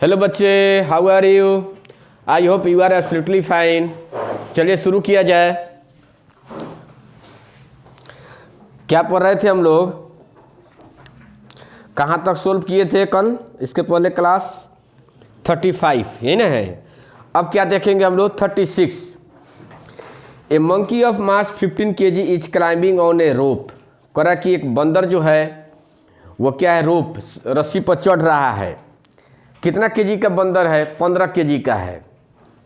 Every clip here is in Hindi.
हेलो बच्चे, how are you? I hope you are absolutely fine. चलिए शुरू किया जाए। क्या पढ़ रहे थे हम लोग? कहाँ तक सोल्व किए थे कल? इसके पहले क्लास 35 यही ना है। अब क्या देखेंगे हम लोग? 36। A monkey of mass 15 kg is climbing on a rope. करा कि एक बंदर जो है वो क्या है, रोप रस्सी पर चढ़ रहा है। कितना केजी का बंदर है? 15 kg का है।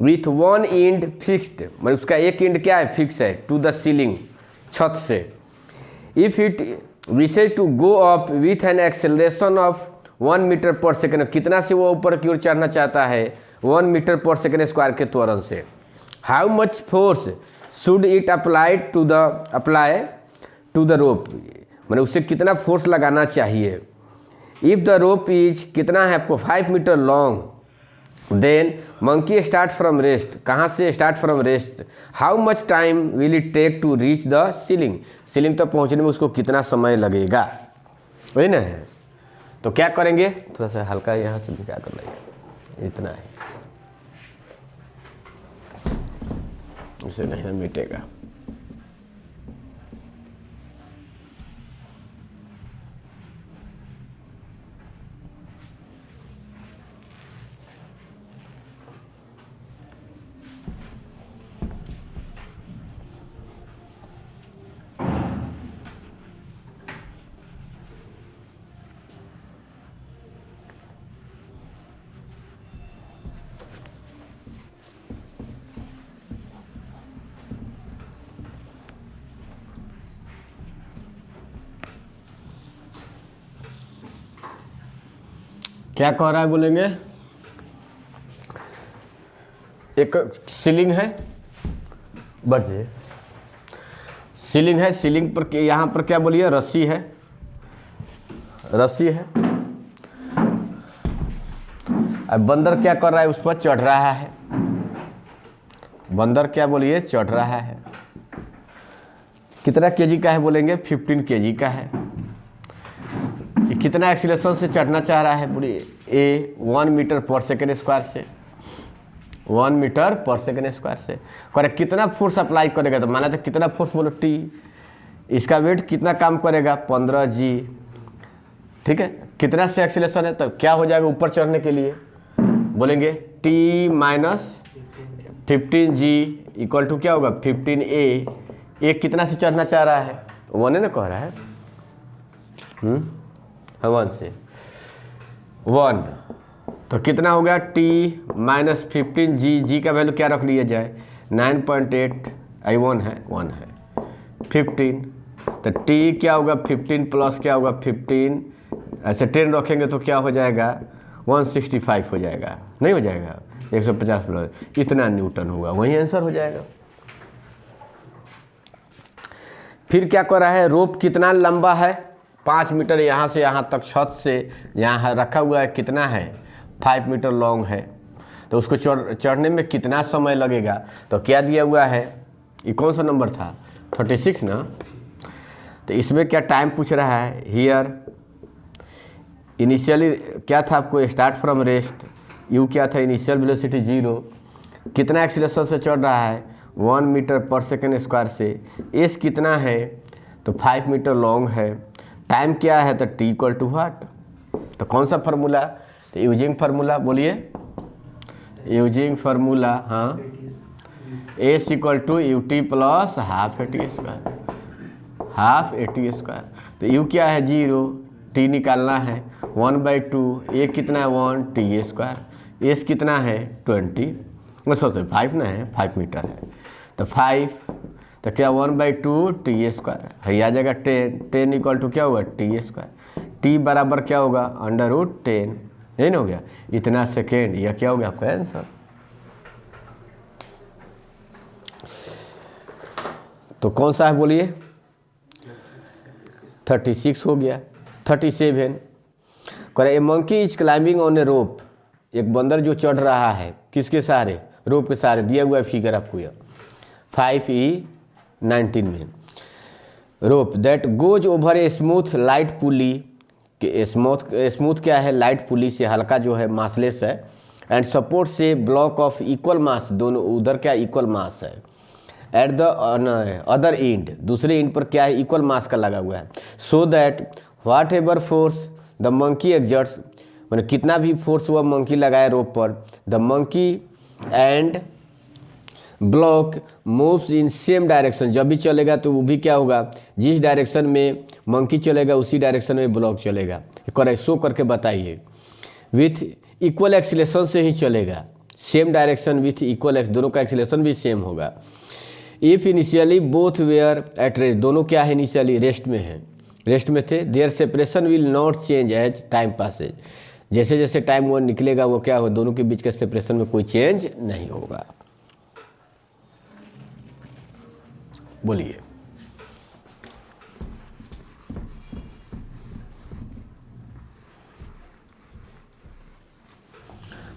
विथ वन एंड फिक्स्ड, मतलब उसका एक एंड क्या है? फिक्स है टू द सीलिंग, छत से। If it wishes to go up with an acceleration of 1 metre per second, कितना से वो ऊपर की ओर चढ़ना चाहता है? 1 मीटर पर सेकेंड स्क्वायर के त्वरण से। How much force should it apply to the rope, मतलब उसे कितना फोर्स लगाना चाहिए। इफ द रोप इज कितना है आपको? 5 metre long, then monkey start from rest. कहाँ से start from rest? How much time will it take to reach the ceiling, ceiling तक पहुँचने में उसको कितना समय लगेगा, वही ना है। तो क्या करेंगे? थोड़ा सा हल्का यहाँ से भी क्या कर लेंगे, इतना है, उसे नहीं मिटेगा। क्या कह रहा है बोलेंगे? एक सीलिंग है, बढ़ जाइए। सीलिंग है, सीलिंग पर यहाँ पर क्या बोलिए? रस्सी है, रस्सी है। अब बंदर क्या कर रहा है? उस पर चढ़ रहा है। बंदर क्या बोलिए? चढ़ रहा है। कितना केजी का है बोलेंगे? 15 kg का है। कितना एक्सीलरेशन से चढ़ना चाह रहा है बोलिए? ए 1 मीटर पर सेकेंड स्क्वायर से, 1 मीटर पर सेकेंड स्क्वायर से। करे कितना फोर्स अप्लाई करेगा? तो माना था कितना फोर्स बोलो? टी। इसका वेट कितना काम करेगा? 15 g। ठीक है, कितना से एक्सीलरेशन है? तो क्या हो जाएगा ऊपर चढ़ने के लिए? बोलेंगे T minus 15 g equal to क्या होगा? 15a। एक कितना से चढ़ना चाह रहा है? 1 है ना, कह रहा है। 1 से 1, तो कितना हो गया? t माइनस 15 g का वैल्यू क्या रख लिया जाए? 9.8 आई 1 है 15। तो t क्या होगा? 15 प्लस क्या होगा? 15, ऐसे 10 रखेंगे तो क्या हो जाएगा? 165 हो जाएगा, नहीं हो जाएगा? 150 प्लस इतना न्यूटन होगा, वही आंसर हो जाएगा। फिर क्या कर रहा है? रोप कितना लंबा है? 5 मीटर यहाँ से यहाँ तक, छत से यहाँ रखा हुआ है। कितना है? 5 मीटर लॉन्ग है। तो उसको चढ़ने में कितना समय लगेगा? तो क्या दिया हुआ है? ये कौन सा नंबर था? 36 ना। तो इसमें क्या टाइम पूछ रहा है? हियर इनिशियली क्या था आपको? Start from rest. यू क्या था? Initial velocity 0। कितना एक्सीलरेशन से चढ़ रहा है? 1 मीटर पर सेकेंड स्क्वायर से। एस कितना है? तो 5 मीटर लॉन्ग है। टाइम क्या है? तो टी इक्वल टू व्हाट? तो कौन सा फार्मूला? तो यूजिंग फार्मूला बोलिए, यूजिंग फार्मूला। हाँ, S equal to U T plus half A T square, half A T square. तो यू क्या है? 0, टी निकालना है 1/2। ए कितना है? 1 टी स्क्वायर। एस कितना है? 20, सॉरी 5 ना है, 5 मीटर है। तो 5, तो क्या 1/2 टी स्क्वायर है, आ जाएगा 10 इक्वल टू क्या होगा? T square. टी बराबर क्या होगा? √10, यही ना हो गया? इतना सेकेंड, यह क्या हो गया आपका आंसर। तो कौन सा है बोलिए? 36 हो गया। 37 करे ए monkey is climbing on a रोप। एक बंदर जो चढ़ रहा है, किसके सहारे? रोप के सहारे। दिया हुआ है फिगर आपको यह 5E19 में। Rope that goes over a smooth light pulley कि स्मूथ क्या है, लाइट पुली से, हल्का जो है मासलेस है, एंड सपोर्ट से ब्लॉक ऑफ इक्वल मास, दोनों उधर क्या इक्वल मास है, एट द अदर एंड, दूसरे एंड पर क्या है इक्वल मास का लगा हुआ है, so that what ever force the monkey exerts, मैंने कितना भी फोर्स हुआ मंकी लगाए रोप पर, the monkey and block moves in same direction, जब भी चलेगा तो वो भी क्या होगा, जिस डायरेक्शन में मंकी चलेगा उसी डायरेक्शन में ब्लॉक चलेगा। करेक्ट शो करके बताइए। विथ इक्वल एक्सीलेशन से ही चलेगा, same direction with equal X, दोनों का एक्सीलेशन भी सेम होगा। If initially both were at rest, दोनों क्या है इनिशियली रेस्ट में है, रेस्ट में थे, their separation will not change as time passes, जैसे जैसे टाइम वो निकलेगा वो क्या होगा, दोनों के बीच के सेपरेशन में कोई चेंज नहीं होगा। बोलिए।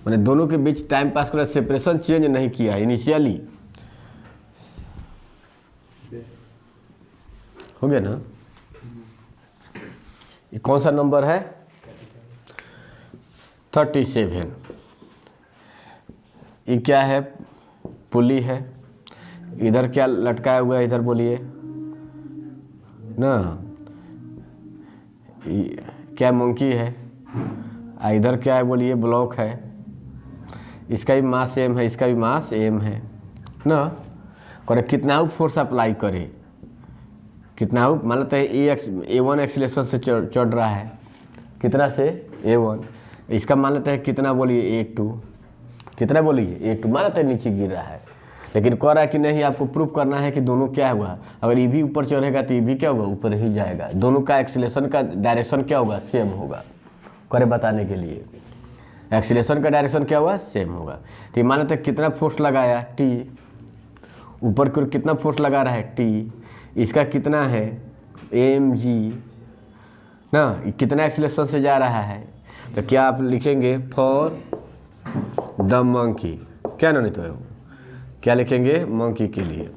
मैंने दोनों के बीच टाइम पास कर सेपरेशन चेंज नहीं किया इनिशियली, हो गया ना। ये कौन सा नंबर है, 37। ये क्या है, पुली है, इधर क्या लटकाया हुआ है, इधर बोलिए ना, क्या मंकी है, इधर क्या है बोलिए ब्लॉक है, इसका भी मास सेम है, इसका भी मास सेम है ना। करे कितना फोर्स अप्लाई करे, कितना मान लेते हैं A1 एक्सीलरेशन से चढ़ रहा है, कितना से A1, इसका मान लेते हैं कितना बोलिए A2, कितना बोलिए A2, मान लेते हैं नीचे गिर रहा है, लेकिन कह रहा है कि नहीं आपको प्रूफ करना है कि दोनों क्या हुआ, अगर ये भी ऊपर चढ़ेगा तो ये भी क्या होगा ऊपर ही जाएगा, दोनों का एक्सीलरेशन का डायरेक्शन क्या होगा सेम होगा, करे बताने के लिए एक्सीलरेशन का डायरेक्शन क्या हुआ सेम होगा। तो ये मान लेते हैं कितना फोर्स लगाया T, ऊपर की ओर कितना फोर्स लगा रहा है T, इसका कितना है mg ना, कितना एक्सीलरेशन से जा रहा है, तो क्या आप लिखेंगे फॉर द मंकी, क्या नहीं तो क्या लिखेंगे मंकी के लिए,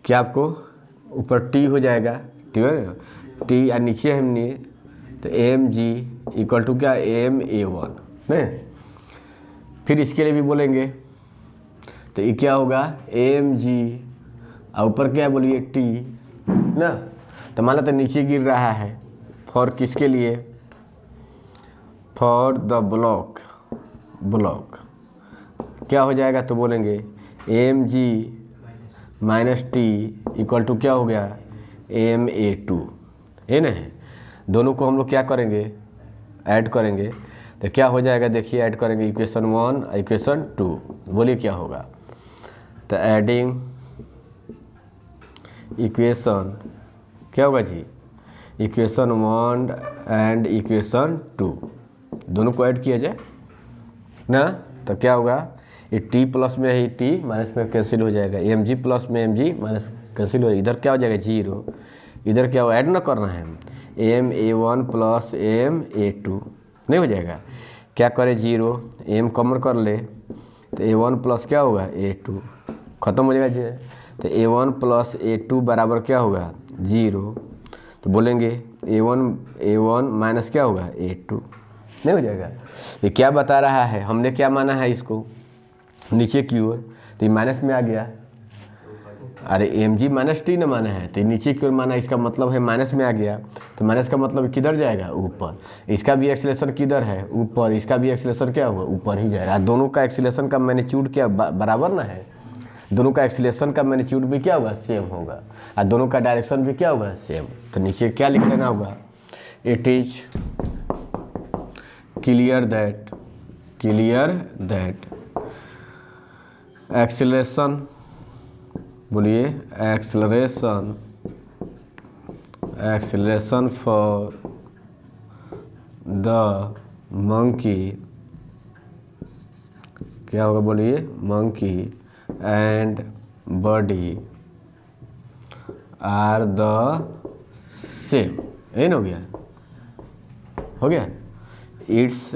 क्या आपको ऊपर T हो जाएगा, ठीक है ना, T या नीचे हमने तो mg इक्वल टू क्या ma1 नहीं, फिर इसके लिए भी बोलेंगे तो ये क्या होगा mg और ऊपर क्या बोलिए T ना, तो मान लेते नीचे गिर रहा है, फॉर किसके लिए, फॉर द ब्लॉक, ब्लॉक क्या हो जाएगा तो बोलेंगे mg minus T equal to क्या हो गया ma2, है ना। दोनों को हम लोग क्या करेंगे ऐड करेंगे, तो क्या हो जाएगा देखिए, ऐड करेंगे इक्वेशन 1 इक्वेशन 2, बोलिए क्या होगा, तो एडिंग इक्वेशन क्या होगा जी, इक्वेशन 1 एंड इक्वेशन 2, दोनों को ऐड किया जाए ना, तो क्या होगा ये T प्लस में है T माइनस में कैंसिल हो जाएगा, mg प्लस में mg माइनस कैंसिल हो जाएगा, इधर क्या हो जाएगा 0, इधर क्या हो ऐड ना करना है ma1 प्लस ma2 नहीं हो जाएगा, क्या करे 0 m कॉमन कर ले तो a1 प्लस क्या होगा a2 खत्म हो जाएगा जी, तो a1 प्लस a2 बराबर क्या होगा 0, तो बोलेंगे a1 माइनस क्या होगा a2 नहीं हो जाएगा। ये क्या बता रहा है, हमने क्या माना है इसको नीचे की ओर, तो ये माइनस में आ गया, अरे mg माइनस T न माना है तो नीचे की ओर माना, इसका मतलब है माइनस में आ गया, तो माइनस का मतलब किधर जाएगा ऊपर, इसका भी एक्सीलरेशन किधर है ऊपर, इसका भी एक्सीलरेशन क्या होगा ऊपर ही जाएगा, दोनों का एक्सीलरेशन का मैग्नीट्यूड क्या बराबर ना है, दोनों का एक्सीलरेशन का मैग्नीट्यूड भी क्या होगा सेम होगा, और दोनों का डायरेक्शन भी क्या होगा सेम, तो नीचे क्या लिख देना होगा, it is clear that acceleration बोलिए एक्सीलरेशन फॉर द मंकी क्या होगा बोलिए monkey and body are the same, यही ना हो गया its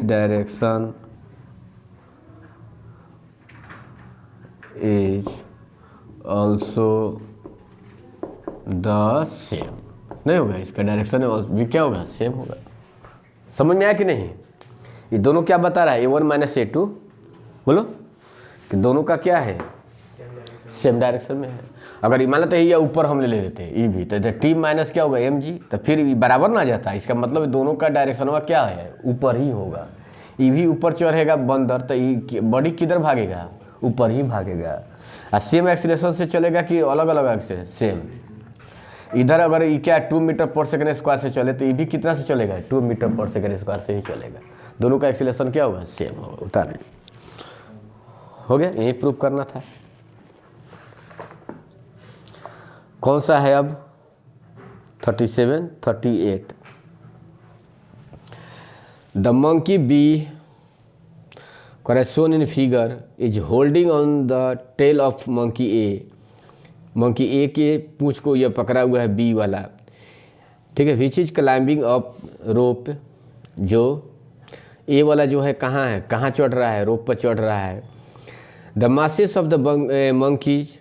direction is also the same, नहीं होगा, इसका डायरेक्शन भी क्या होगा, सेम होगा। समझ में आया कि नहीं? ये दोनों क्या बता रहा है, A1 माइनस A2, बोलो कि दोनों का क्या है, सेम डायरेक्शन में है। अगर मान लेते हैं ये ऊपर हम ले लेते हैं ई भी, तो टी माइनस क्या होगा mg, तो फिर बराबर ना जाता, इसका मतलब दोनों का डायरेक्शन क्या है, ऊपर ही होगा। ई भी ऊपर चढ़ेगा बंदर, तो ई बॉडी किधर भागेगा, ऊपर ही भागेगा। और सेम एक्सीलरेशन से चलेगा कि अलग अलग एक्सीलरेशन, सेम। इधर अगर ये क्या 2 मीटर पर सेकंड स्क्वायर से चले, तो ये भी कितना से चलेगा, 2 मीटर पर सेकंड स्क्वायर से ही चलेगा। दोनों का एक्सीलरेशन क्या होगा, सेम होगा। उतार हो गया, यही प्रूव करना था। कौन सा है अब, 37, 38। The monkey B shown in figure is holding on the tail of monkey A। Monkey A के पूंछ को यह पकड़ा हुआ है बी वाला, ठीक है। विच इज क्लाइंबिंग अप रोप, जो ए वाला जो है कहाँ चढ़ रहा है, रोप पर चढ़ रहा है। The masses of the monkeys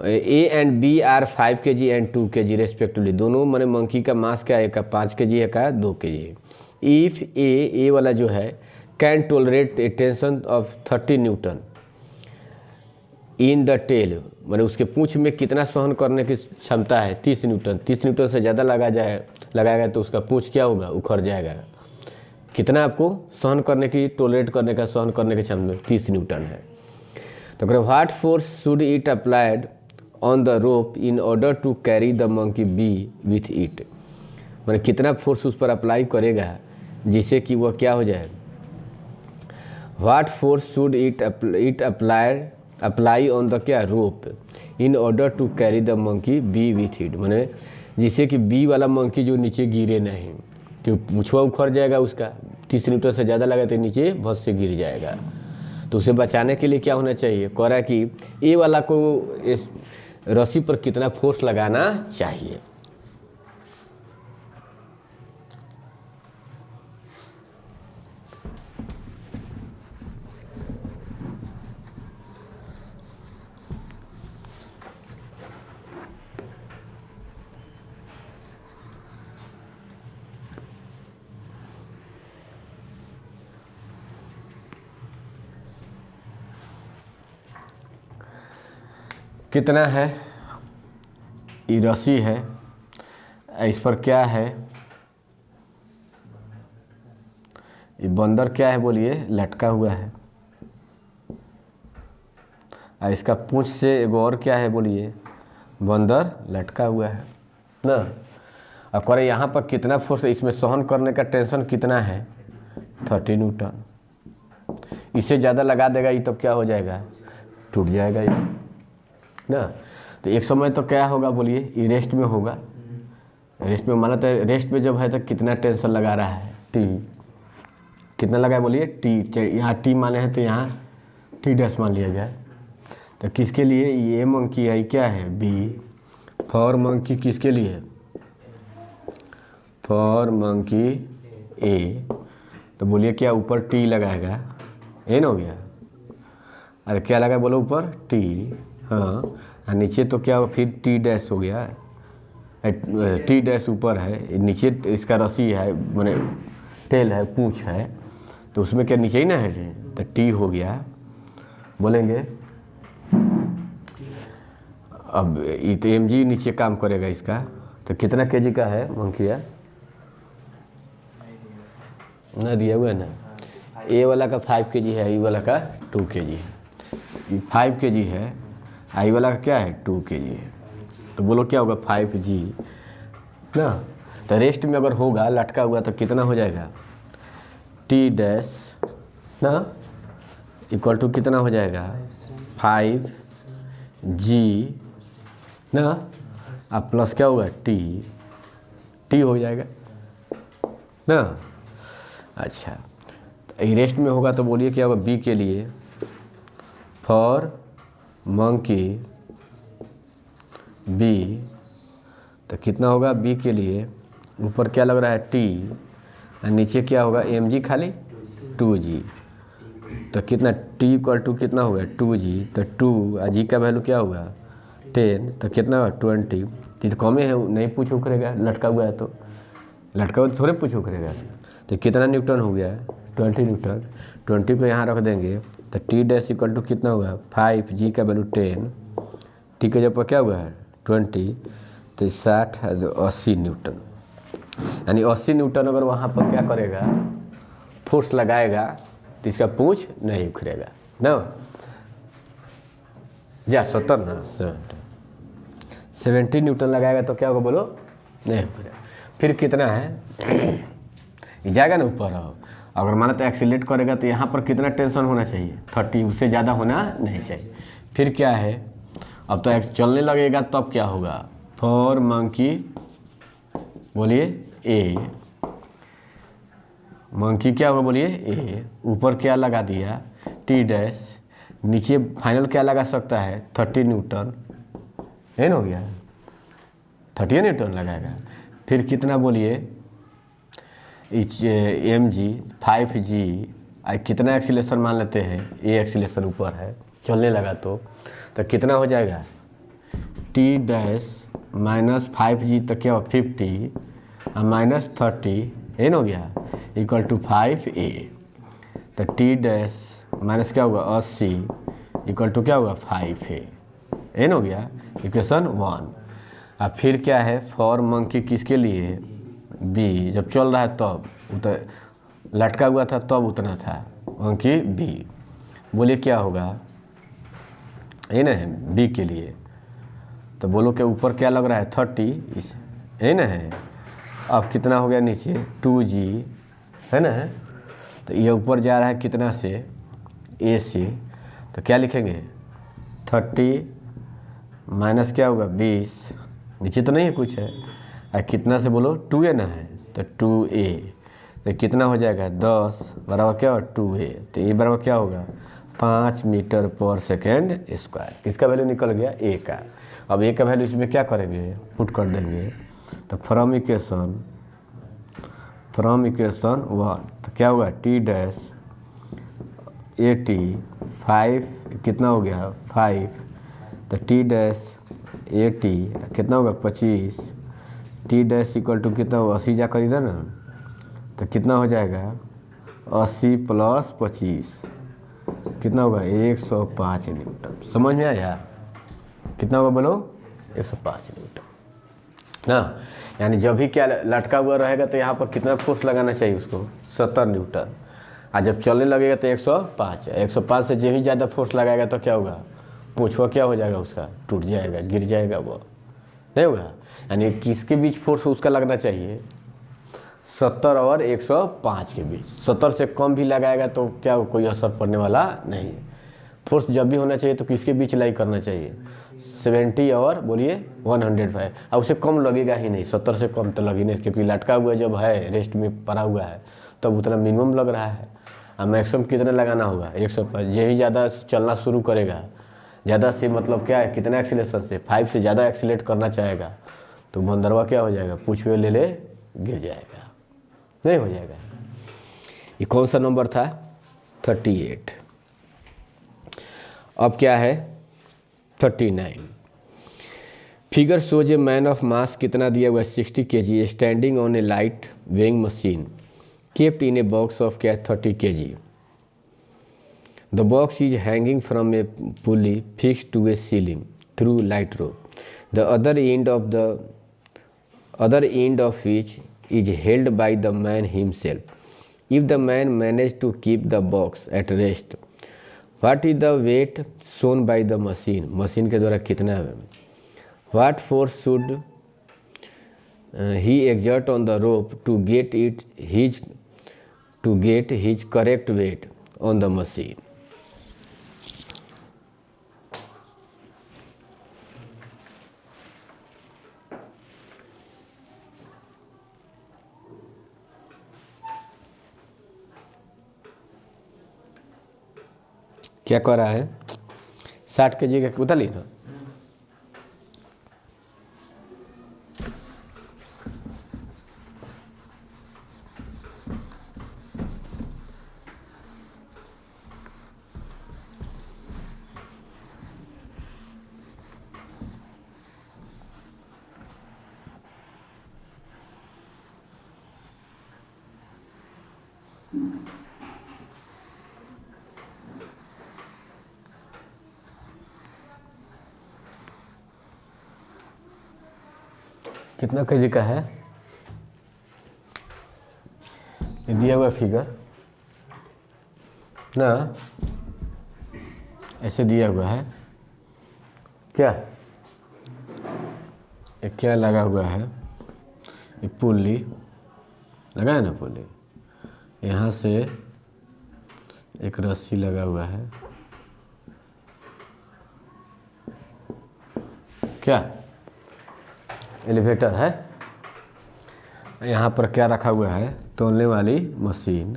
A and B are 5 kg and 2 kg respectively. दोनों मैंने मंकी का मास क्या है, का 5 kg है, का 2 kg। इफ ए वाला जो है can tolerate a tension of 30 newton in the tail, मैंने उसके पूंछ में कितना सहन करने की क्षमता है, 30 न्यूटन। 30 न्यूटन से ज़्यादा लगाएगा तो उसका पूंछ क्या होगा, उखड़ जाएगा। कितना आपको सहन करने की, टोलरेट करने का, सहन करने की क्षमता 30 न्यूटन है। तो अगर what force should it applied on the rope in order to carry the monkey B with it, मैंने कितना फोर्स उस पर अप्लाई करेगा जिससे कि वह क्या हो जाए। What force should it apply on the क्या, rope in order to carry the monkey B with it, मैंने जिससे कि बी वाला मंकी जो नीचे गिरे नहीं, क्योंकि पूछवा उखड़ जाएगा उसका, 30 न्यूटन से ज़्यादा लगा तो नीचे बहुत से गिर जाएगा। तो उसे बचाने के लिए क्या होना चाहिए, कह रहा है कि ए वाला को इस रस्सी पर कितना फोर्स लगाना चाहिए। कितना है, ये रस्सी है, इस पर क्या है, ये बंदर क्या है बोलिए, लटका हुआ है। इसका पूंछ से एगो और क्या है बोलिए, बंदर लटका हुआ है ना। अब करे यहाँ पर कितना फोर्स, इसमें सहन करने का टेंशन कितना है, 30 न्यूटन। इससे ज़्यादा लगा देगा ये, तब क्या हो जाएगा, टूट जाएगा ये ना। तो एक समय तो क्या होगा बोलिए, ये रेस्ट में होगा। रेस्ट में माना तो रेस्ट में जब है तो कितना टेंशन लगा रहा है, टी कितना लगा है बोलिए, टी। यहाँ टी माने हैं तो यहाँ टी डैश मान लिया जाए। तो किसके लिए, ये मंकी है, क्या है बी, फॉर मंकी किसके लिए, फॉर मंकी ए। तो बोलिए क्या ऊपर टी लगाएगा, ए ना हो गया। अरे क्या लगा बोलो, ऊपर टी, हाँ। और नीचे तो क्या फिर टी डैश हो गया, टी डैश ऊपर है, नीचे इसका रस्सी है, मैंने टेल है, पूंछ है, तो उसमें क्या नीचे ही ना है, तो टी हो गया। बोलेंगे अब ये तो mg नीचे काम करेगा इसका, तो कितना kg का है मंकिया, ना दिया हुआ है ना। ए वाला का 5 kg है, ई वाला का 2 kg है। ये 5 kg है, आई वाला का क्या है 2 kg है। तो बोलो क्या होगा 5g ना। तो रेस्ट में अगर होगा लटका हुआ तो कितना हो जाएगा, टी डैश ना इक्वल टू कितना हो जाएगा 5g ना, अब प्लस क्या होगा टी हो जाएगा ना। अच्छा, तो रेस्ट में होगा तो बोलिए क्या होगा, बी के लिए फॉर मंकी बी, तो कितना होगा बी के लिए, ऊपर क्या लग रहा है टी, और नीचे क्या होगा mg खाली 2g। तो कितना टी इक्वल टू कितना होगा 2g, तो 2 और जी का वैल्यू क्या होगा 10, तो कितना होगा 20। तो कम है, नहीं पूछ करेगा, लटका हुआ है तो लटका हुआ तो थोड़े पूछ करेगा। तो कितना न्यूटन हो गया 20 न्यूटन। 20 को यहाँ रख देंगे तो टी डैश इक्वल टू कितना होगा 5, जी का वैल्यू 10, टी के जब पर क्या हुआ है 20, तो 60 80 न्यूटन। यानी 80 न्यूटन अगर वहाँ पर क्या करेगा फोर्स लगाएगा तो इसका पूंछ नहीं उखड़ेगा ना। या 70 ना 70 न्यूटन लगाएगा तो क्या होगा बोलो, नहीं उखड़ेगा। फिर कितना है ये जाएगा ना ऊपर। अगर माना तो एक्सीलेट करेगा तो यहाँ पर कितना टेंशन होना चाहिए 30, उससे ज़्यादा होना नहीं चाहिए। फिर क्या है, अब तो चलने लगेगा तब क्या होगा, फॉर मंकी बोलिए ए, मंकी क्या होगा बोलिए ए, ऊपर क्या लगा दिया टी डैश, नीचे फाइनल क्या लगा सकता है 30 न्यूटन, है ना, हो गया 30 न्यूटन लगाएगा। फिर कितना बोलिए mg 5g, कितना एक्सीलेशन मान लेते हैं, ए एक्सीलेशन ऊपर है चलने लगा तो कितना हो जाएगा टी डैश माइनस 5g तो क्या हो 50 और माइनस 30, है ना, हो गया इक्वल टू 5a। तो टी डैश माइनस क्या होगा 80 इक्वल टू क्या होगा 5a, है ना, हो गया इक्वेशन 1। अब फिर क्या है फॉर मंकी किसके लिए बी, जब चल रहा है तब लटका हुआ था तब उतना था मंकी बी, बोलिए क्या होगा, है ना, बी के लिए। तो बोलो कि ऊपर क्या लग रहा है 30 इस, है ना है। अब कितना हो गया नीचे 2g, है ना, तो ये ऊपर जा रहा है कितना से ए से, तो क्या लिखेंगे 30 माइनस क्या होगा 20, नीचे तो नहीं है कुछ है, और कितना से बोलो 2a ना है तो 2a, तो कितना हो जाएगा 10 बराबर क्या होगा 2a, तो ये बराबर क्या होगा 5 मीटर पर सेकेंड स्क्वायर। किसका वैल्यू निकल गया a का। अब a का वैल्यू इसमें क्या करेंगे पुट कर देंगे, तो फ्रॉम इक्वेशन 1 तो क्या होगा टी डैश 80 5 कितना हो गया 5, तो टी डैश 80 कितना होगा 25, टी डैश इक्वल टू कितना होगा 80 जा कर इधर ना, तो कितना हो जाएगा 80 प्लस 25 कितना होगा 105 न्यूटन। समझ में आया, कितना होगा बोलो 105 न्यूटन ना। यानी जब भी क्या लटका हुआ रहेगा तो यहाँ पर कितना फोर्स लगाना चाहिए उसको 70 न्यूटन, और जब चलने लगेगा तो 105 से जो ही ज़्यादा फोर्स लगाएगा तो क्या होगा पूछवा क्या हो जाएगा उसका टूट जाएगा, गिर जाएगा, वो नहीं होगा। यानी किसके बीच फोर्स उसका लगना चाहिए 70 और 105 के बीच। 70 से कम भी लगाएगा तो क्या कोई असर पड़ने वाला नहीं। फोर्स जब भी होना चाहिए तो किसके बीच लाई करना चाहिए 70 और बोलिए 105, और उससे कम लगेगा ही नहीं, 70 से कम तो लगी नहीं, क्योंकि लटका हुआ जब है रेस्ट में पड़ा हुआ है तब उतना मिनिमम लग रहा है। और मैक्सिमम कितना लगाना होगा 105। जो ही ज़्यादा चलना शुरू करेगा, ज़्यादा से मतलब क्या है कितना एक्सीलेशन से 5 से ज़्यादा एक्सीलेट करना चाहेगा तो बंदरवा क्या हो जाएगा पूछ हुए ले गिर जाएगा, नहीं हो जाएगा। ये कौन सा नंबर था 38। अब क्या है 39। Figure shows a man of mass कितना दिया हुआ है 60 kg standing on a light weighing machine kept in a box of क्या 30 kg। The box is hanging from a pulley fix to a ceiling through light rope. द other end of which is held by the man himself. If the man managed to keep the box at rest, what is the weight shown by the machine? Machine के द्वारा कितना है? What force should he exert on the rope to get his correct weight on the machine? क्या कर रहा है 60 kg का उतार ली ना। कितना केजी का है, ये दिया हुआ फिगर ना, ऐसे दिया हुआ है क्या, ये क्या लगा हुआ है, ये पुल्ली लगा है ना, पुल्ली, यहाँ से एक रस्सी लगा हुआ है, क्या एलिवेटर है, यहाँ पर क्या रखा हुआ है, तौलने वाली मशीन,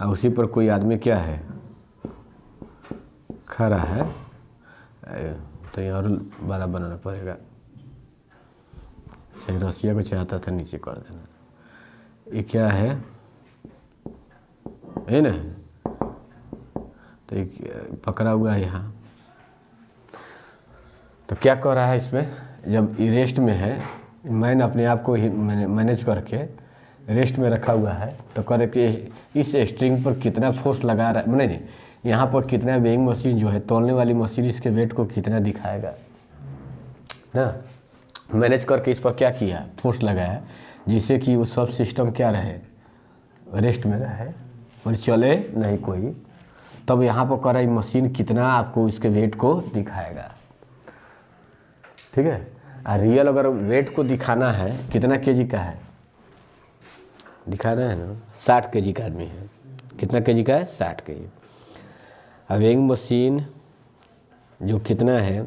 और उसी पर कोई आदमी क्या है, खड़ा है। तो यहाँ और बड़ा बनाना पड़ेगा, सही रस्सिया को चाहता था नीचे कर देना। ये क्या है ना, तो एक पकड़ा हुआ है यहाँ। तो क्या कर रहा है इसमें, जब ये रेस्ट में है, मैंने अपने आप को ही मैनेज करके रेस्ट में रखा हुआ है, तो करे कि इस स्ट्रिंग पर कितना फोर्स लगा रहा है, नहीं यहाँ पर कितना वेइंग मशीन जो है, तौलने वाली मशीन इसके वेट को कितना दिखाएगा ना। मैनेज करके इस पर क्या किया, फोर्स लगाया, जिससे कि वो सब सिस्टम क्या रहे, रेस्ट में रहे और चले नहीं कोई। तब यहाँ पर कर रही मशीन कितना आपको इसके वेट को दिखाएगा, ठीक है। और रियल अगर वेट को दिखाना है, कितना केजी का है दिखाना है ना, 60 केजी का आदमी है, कितना केजी का है, 60 केजी। वेइंग मशीन जो कितना है,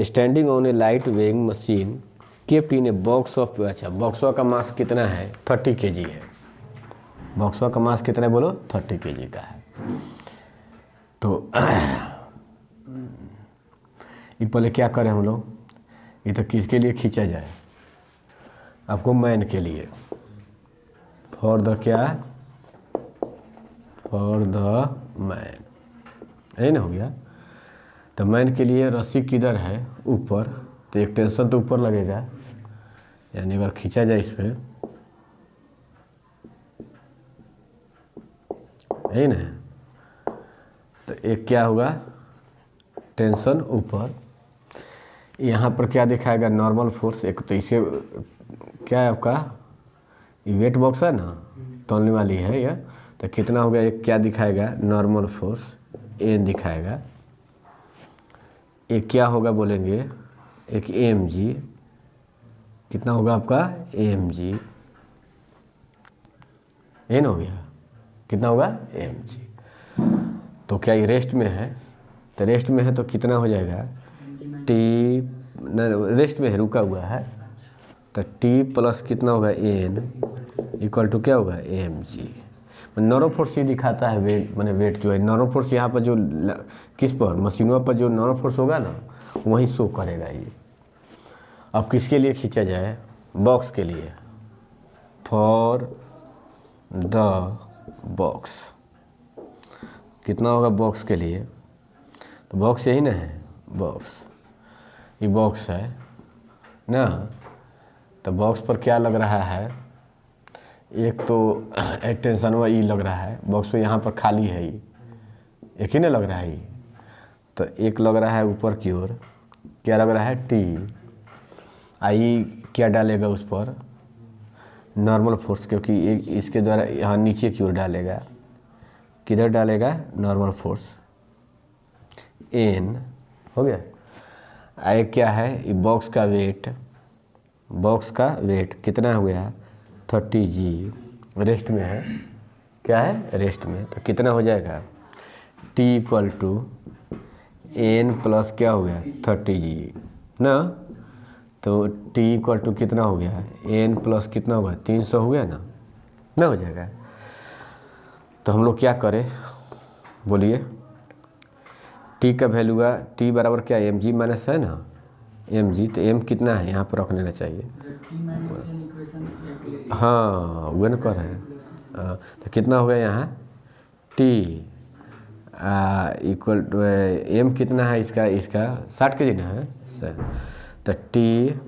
standing on a light weighing machine kept in a box of, अच्छा बॉक्सवा का मास कितना है, 30 केजी है, बॉक्सवा का मास कितना है बोलो, 30 केजी का है। तो ये पहले क्या करें हम लोग, ये तो किसके लिए खींचा जाए, आपको मैन के लिए, फॉर द क्या, फॉर द मैन, यही ना हो गया। तो मैन के लिए रस्सी किधर है, ऊपर, तो एक टेंशन तो ऊपर लगेगा, यानी अगर खींचा जाए इस पर, यही ना, तो एक क्या होगा, टेंशन ऊपर, यहाँ पर क्या दिखाएगा, नॉर्मल फोर्स। एक तो इसे क्या है आपका, ये वेट बॉक्स है ना, तौलने वाली है यह, तो कितना हो गया, एक क्या दिखाएगा, नॉर्मल फोर्स एन दिखाएगा। एक क्या होगा बोलेंगे, एक एम जी, कितना होगा आपका, एम जी, एन हो गया, कितना होगा, एम जी। तो क्या ये रेस्ट में है, तो रेस्ट में है तो कितना हो जाएगा, टी, रेस्ट में है, रुका हुआ है, तो टी प्लस कितना होगा, एन इक्वल टू क्या होगा, एम जी। नॉर्मल फोर्स ये दिखाता है वेट, मैंने वेट जो है नॉर्मल फोर्स यहाँ पर जो किस पर, मशीनों पर जो नॉर्मल फोर्स होगा ना, वही शो करेगा ये। अब किसके लिए खींचा जाए, बॉक्स के लिए, फॉर द बॉक्स, कितना होगा बॉक्स के लिए, तो बॉक्स यही ना है, बॉक्स, ये बॉक्स है ना। तो बॉक्स पर क्या लग रहा है, एक तो टेंशन व ई लग रहा है, बॉक्स पे यहाँ पर खाली है, ये एक ही ना लग रहा है ये, तो एक लग रहा है ऊपर की ओर, क्या लग रहा है, टी, आई क्या डालेगा उस पर, नॉर्मल फोर्स, क्योंकि एक इसके द्वारा यहाँ नीचे की ओर डालेगा, किधर डालेगा, नॉर्मल फोर्स, एन हो गया। आई क्या है, ये बॉक्स का वेट, बॉक्स का वेट कितना हो गया, 30 जी, रेस्ट में है, क्या है, रेस्ट में, तो कितना हो जाएगा, T equal to N plus क्या हो गया, 30 जी ना। तो टी इक्वल टू कितना हो गया, एन प्लस कितना होगा, 300 हो गया ना हो जाएगा। तो हम लोग क्या करें बोलिए, टी का वैल्यू है, टी बराबर क्या, एम जी माइनस है ना, एम जी, तो एम कितना है यहाँ पर रख लेना चाहिए, हाँ वो न कर रहे हैं। तो कितना हो गया यहाँ, टी इक्वल टू एम कितना है इसका, 60 केजी ना है सर, तो टी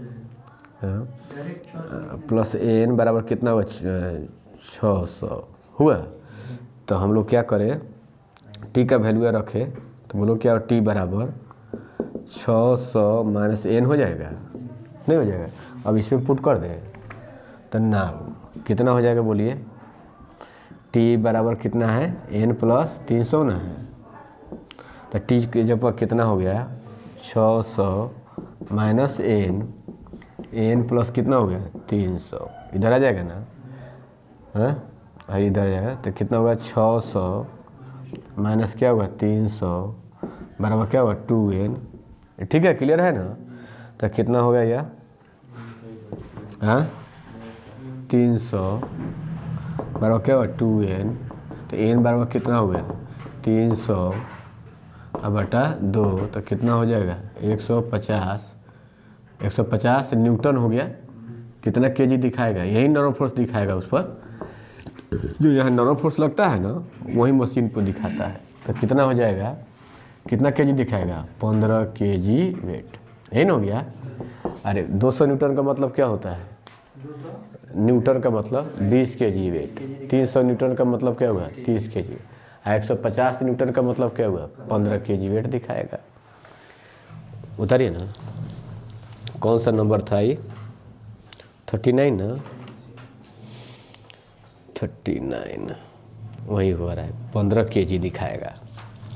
प्लस एन बराबर कितना हुआ, 600 हुआ। तो हम लोग क्या करें, टी का वैल्यू रखें, तो बोलो क्या, टी बराबर 600 माइनस एन हो जाएगा, नहीं हो जाएगा। अब इसमें पुट कर दें तो नाउ कितना हो जाएगा बोलिए, टी बराबर कितना है n प्लस 300 ना है, तो टी के जब कितना हो गया 600 माइनस n प्लस कितना हो गया 300, इधर आ जाएगा ना, हाँ इधर आ जाएगा, तो कितना होगा 600 माइनस क्या होगा 300 बराबर क्या होगा 2n। ठीक है, क्लियर है ना। तो कितना हो गया यह, हाँ 300 बराबर क्या होगा 2n, तो n बराबर कितना हो गया 300 अब बटा 2, तो कितना हो जाएगा 150 न्यूटन हो गया। कितना केजी दिखाएगा, यही नॉर्मल फोर्स दिखाएगा उस पर, जो यहाँ नॉर्मल फोर्स लगता है ना वही मशीन को दिखाता है। तो कितना हो जाएगा, कितना केजी दिखाएगा 15 केजी वेट, यही ना हो गया। अरे 200 न्यूटन का मतलब क्या होता है, न्यूटन का मतलब 20 केजी वेट, 300 न्यूटन का मतलब क्या होगा 30 केजी, 150 न्यूटन का मतलब क्या होगा 15 केजी वेट दिखाएगा। उतारिए ना, कौन सा नंबर था ये 39 ना, 39 वही हो रहा है, 15 केजी दिखाएगा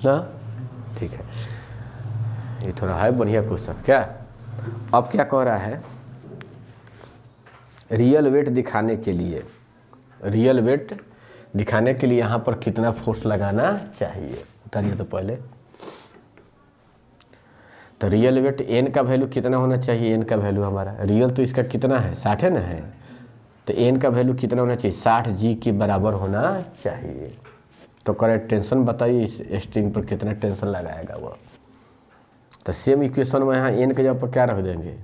ना। ठीक है, ये थोड़ा है बढ़िया क्वेश्चन। क्या अब क्या कह रहा है, रियल वेट दिखाने के लिए, रियल वेट दिखाने के लिए यहाँ पर कितना फोर्स लगाना चाहिए, उतारिए तो पहले। तो रियल वेट n का वैल्यू कितना होना चाहिए, n का वैल्यू हमारा रियल तो इसका कितना है 60 है ना है, तो n का वैल्यू कितना होना चाहिए 60 g के बराबर होना चाहिए। तो करेक्ट टेंशन बताइए इस स्ट्रिंग पर कितना टेंशन लगाएगा वो। तो सेम इक्वेशन में यहाँ n के जगह पर क्या रख देंगे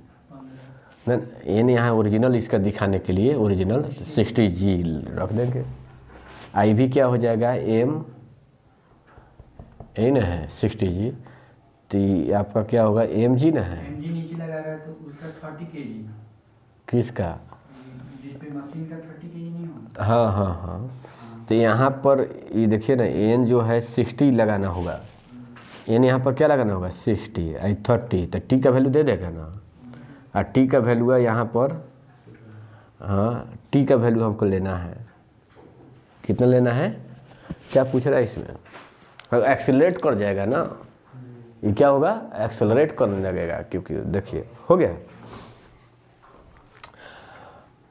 ना, n यहाँ ओरिजिनल इसका दिखाने के लिए ओरिजिनल 60 g रख देंगे। आई भी क्या हो जाएगा m यही ना है 60 g, तो आपका क्या होगा mg ना है, mg नीचे लगा रहा है तो उसका 30 kg, किसका जिस पे मशीन का 30 kg नहीं होगा। हाँ हाँ हाँ, तो यहाँ पर ये देखिए ना n जो है 60 लगाना होगा, n यहाँ पर क्या लगाना होगा 60 आई 30, तो t का वैल्यू दे देगा ना, और t का वैल्यू है यहाँ पर, हाँ t का वैल्यू हमको लेना है, कितना लेना है, क्या पूछ रहा है इसमें, एक्सेलरेट कर जाएगा ना, ये क्या होगा एक्सेलरेट करने लगेगा, क्योंकि देखिए हो गया।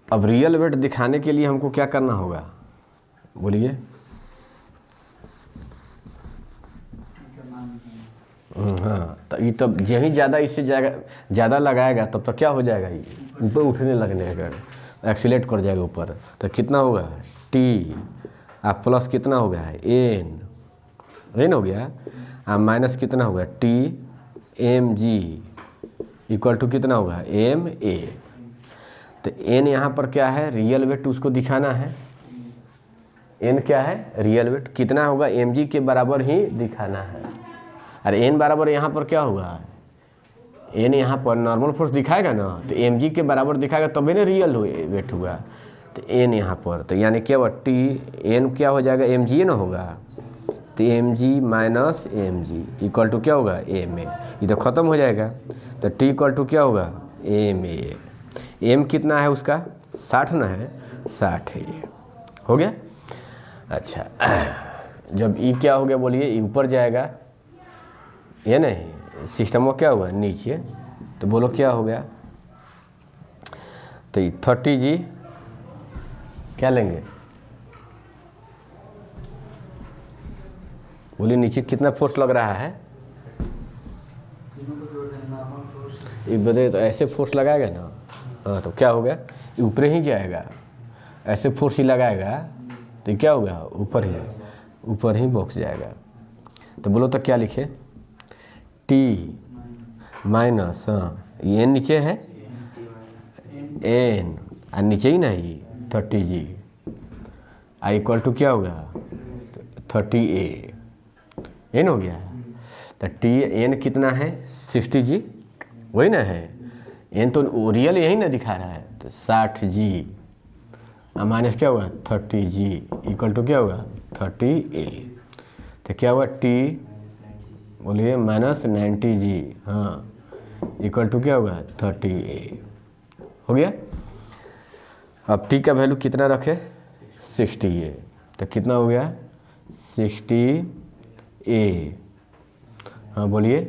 अब रियल वेट दिखाने के लिए हमको क्या करना होगा बोलिए, हाँ तो ये तब यही ज़्यादा इससे ज़्यादा लगाएगा तब तो क्या हो जाएगा, ये ऊपर उठने लगने लगेगा, एक्सीलेट कर जाएगा ऊपर। तो कितना होगा टी आप प्लस कितना हो गया है एन हो गया, आप माइनस कितना होगा T M G equal to कितना होगा एम ए। तो एन यहाँ पर क्या है रियल वेट, उसको दिखाना है, एन क्या है रियल वेट, कितना होगा एम जी के बराबर ही दिखाना है। अरे एन बराबर यहाँ पर क्या होगा, एन यहाँ पर नॉर्मल फोर्स दिखाएगा ना, तो एम जी के बराबर दिखाएगा तभी ना रियल वेट हुआ। तो एन यहाँ पर तो यानी क्या हुआ टी एन क्या हो जाएगा एम जी ना होगा, तो M G minus M G equal to क्या होगा एम ए, ये तो ख़त्म हो जाएगा। तो टी इक्वल टू क्या होगा एम ए, एम कितना है उसका 60 ना है 60 हो गया। अच्छा जब ई क्या हो गया बोलिए, ई ऊपर जाएगा, ये नहीं सिस्टम में क्या हुआ नीचे, तो बोलो क्या हो गया, तो 30 जी क्या लेंगे बोलिए, नीचे कितना फोर्स लग रहा है, ये बताइए। तो ऐसे फोर्स लगाएगा ना, हाँ तो क्या हो गया ऊपर ही जाएगा, ऐसे फोर्स ही लगाएगा तो क्या होगा ऊपर ही बॉक्स जाएगा। तो बोलो तो क्या लिखे टी माइनस, हाँ ये एन नीचे है एन और नीचे ही नहीं 30 जी आई इक्वल टू क्या होगा 30 ए, एन हो गया। तो टी एन कितना है 60 जी वही ना है, एन तो रियल यही ना दिखा रहा है, तो 60 जी माइनस क्या होगा 30 जी इक्वल टू क्या होगा 30 ए। तो क्या होगा टी बोलिए माइनस 90 जी, हाँ इक्वल टू क्या होगा 30 ए। हो गया। अब टी का वैल्यू कितना रखे 60 ए, तो कितना हो गया 60 ए। हाँ बोलिए,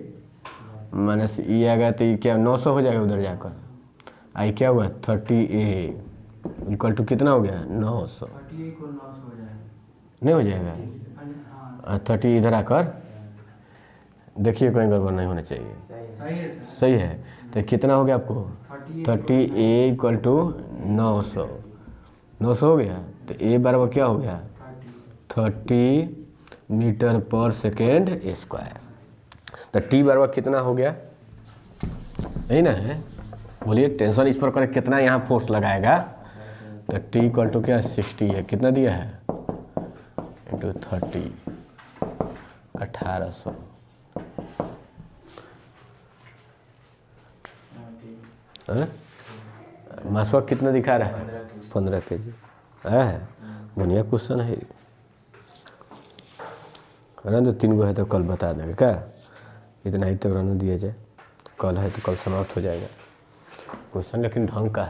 माइनस ई आ गया तो ये क्या 900 हो जाएगा उधर जाकर। आई क्या हुआ 30 ए इक्वल टू कितना हो गया 900। 30 को 900 हो जाएगा। नहीं हो जाएगा, हाँ 30 इधर आकर देखिए कहीं गड़बड़ नहीं होना चाहिए। सही है सर। सही है, तो कितना हो गया आपको 30 ए इक्वल टू 900 हो गया। तो ए बराबर क्या हो गया 30 मीटर पर सेकेंड स्क्वायर। तो टी बराबर कितना हो गया, यही ना है। बोलिए टेंशन इस पर करें कितना यहाँ फोर्स लगाएगा। तो टी इक्वल टू क्या 60 है, कितना दिया है इंटू 30 1800। मासवा कितना दिखा रहा है 15 kg है। बढ़िया क्वेश्चन है। रहने दो, 3 गो है तो कल बता देंगे क्या, इतना ही तक रहने दिया जाए। कल है तो कल समाप्त हो जाएगा क्वेश्चन, लेकिन ढंग का है।